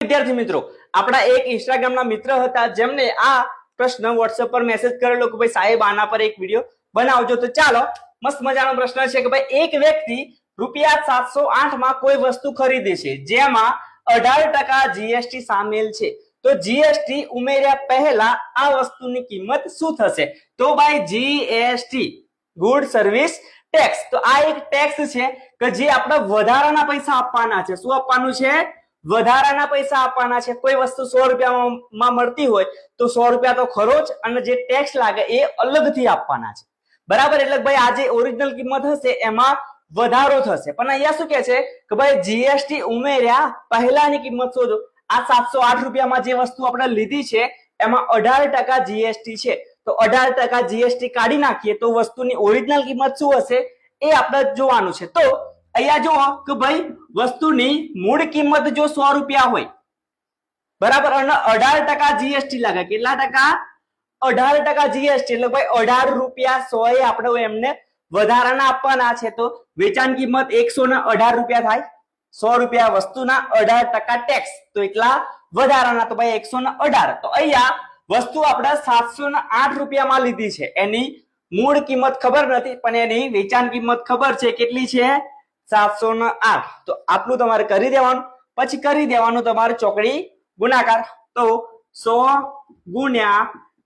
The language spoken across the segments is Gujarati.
વિદ્યાર્થી મિત્રો, આપણા એક ઇન્સ્ટાગ્રામ ના મિત્ર હતા જેમને આ પ્રશ્ન વોટ્સએપ પર મેસેજ કરેલો કે ભાઈ સાહેબ આના પર એક વિડીયો બનાવજો. તો ચાલો, મસ્ત મજાનો પ્રશ્ન છે કે ભાઈ એક વ્યક્તિ રૂપિયા 708 માં કોઈ વસ્તુ ખરીદે છે જેમાં 18% જીએસટી સામેલ છે. તો જીએસટી ઉમેર્યા પહેલા આ વસ્તુની કિંમત શું થશે? તો ભાઈ જીએસટી ગુડ સર્વિસ ટેક્સ. તો આ એક ટેક્સ છે કે જે આપણે વધારાના પૈસા આપવાના છે. શું આપવાનું છે? વધારાના પૈસા આપવાના છે. કોઈ વસ્તુ 100 રૂપિયામાં મળતી હોય તો 100 રૂપિયા તો ખરો જ, અને જે ટેક્સ લાગે એ અલગથી આપવાના છે. બરાબર? એટલે ભાઈ આ જે ઓરિજિનલ કિંમત હશે એમાં વધારો થશે. પણ અહીંયા શું કે છે કે ભાઈ જીએસટી ઉમેર્યા પહેલાની કિંમત શોધો. આ 708 રૂપિયામાં જે વસ્તુ આપણે લીધી છે એમાં 18% જીએસટી છે. તો 18% જીએસટી કાઢી નાખીએ તો વસ્તુની ઓરિજિનલ કિંમત શું હશે એ આપણે જોવાનું છે. તો અહીંયા જુઓ કે ભાઈ વસ્તુની મૂળ કિંમત જો 100 રૂપિયા હોય, બરાબર, અને 18% જીએસટી લાગે. કેટલા ટકા? 18% જીએસટી. એટલે ભાઈ 18 રૂપિયા 100 એ આપણે એમને વધારાના આપવાના છે. તો વેચાણ કિંમત 118 રૂપિયા થાય. 100 રૂપિયા વસ્તુના 18% ટેક્સ, તો એટલા વધારાના. તો ભાઈ 118. તો અહીંયા વસ્તુ આપણે 708 રૂપિયામાં લીધી છે. એની મૂળ કિંમત ખબર નથી પણ એની વેચાણ કિંમત ખબર છે. કેટલી છે? 708. તો આટલું તમારે કરી દેવાનું. પછી કરી દેવાનું તમારે ચોકડી ગુણાકાર. તો 100 ગુણ્યા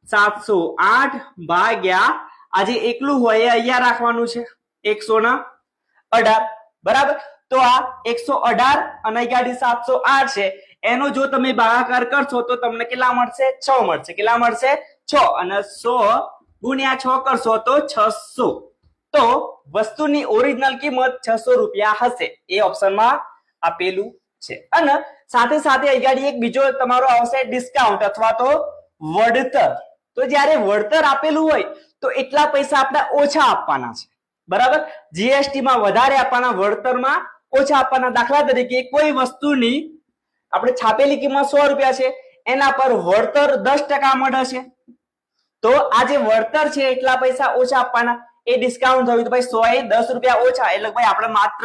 708 ભાગ્યા આજે એકલું હોય અહીંયા રાખવાનું છે 118. બરાબર? તો આ 118 અને અહીંયા 708 છે. એનો જો તમે ભાગાકાર કરશો તો તમને કેટલા મળશે? 6 મળશે. કેટલા મળશે? 6. અને 100 ગુણ્યા 6 કરશો તો 600. તો વસ્તુની ઓરિજિનલ કિંમત 600 રૂપિયા હશે. એ ઓપ્શનમાં આપેલું છે. અને સાથે સાથે અહીંયા એક બીજો તમારો આવશે ડિસ્કાઉન્ટ અથવા તો વળતર. તો જ્યારે વળતર આપેલું હોય તો એટલા પૈસા આપણે ઓછા આપવાના છે. બરાબર? જીએસટી માં વધારે આપવાના, વળતરમાં ઓછા આપવાના. દાખલા તરીકે કોઈ વસ્તુની આપણે છાપેલી કિંમત 100 રૂપિયા છે, એના પર વળતર 10% મળે છે. તો આ જે વળતર છે એટલા પૈસા ઓછા આપવાના. એ ડિસ્કાઉન્ટ થયું તો ભાઈ 100 એ 10 રૂપિયા ઓછા, એટલે ભાઈ આપણે માત્ર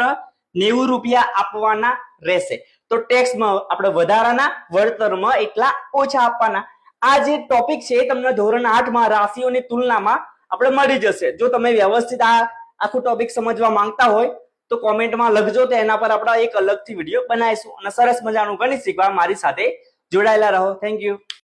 90 રૂપિયા આપવાના રહેશે. તો ટેક્સમાં આપણે વધારાના, વળતરમાં એટલા ઓછા આપવાના. આ જે ટોપિક છે તમને ધોરણ 8 માં રાશિઓની તુલનામાં આપણે મળી જશે. જો તમે વ્યવસ્થિત આ આખું ટોપિક સમજવા માંગતા હોય તો કોમેન્ટમાં લખજો, તો એના પર આપણે એક અલગથી વિડીયો બનાવીશું. અને સરસ મજાનું ગણિત શીખવા મારી સાથે જોડાયેલા રહો. Thank you.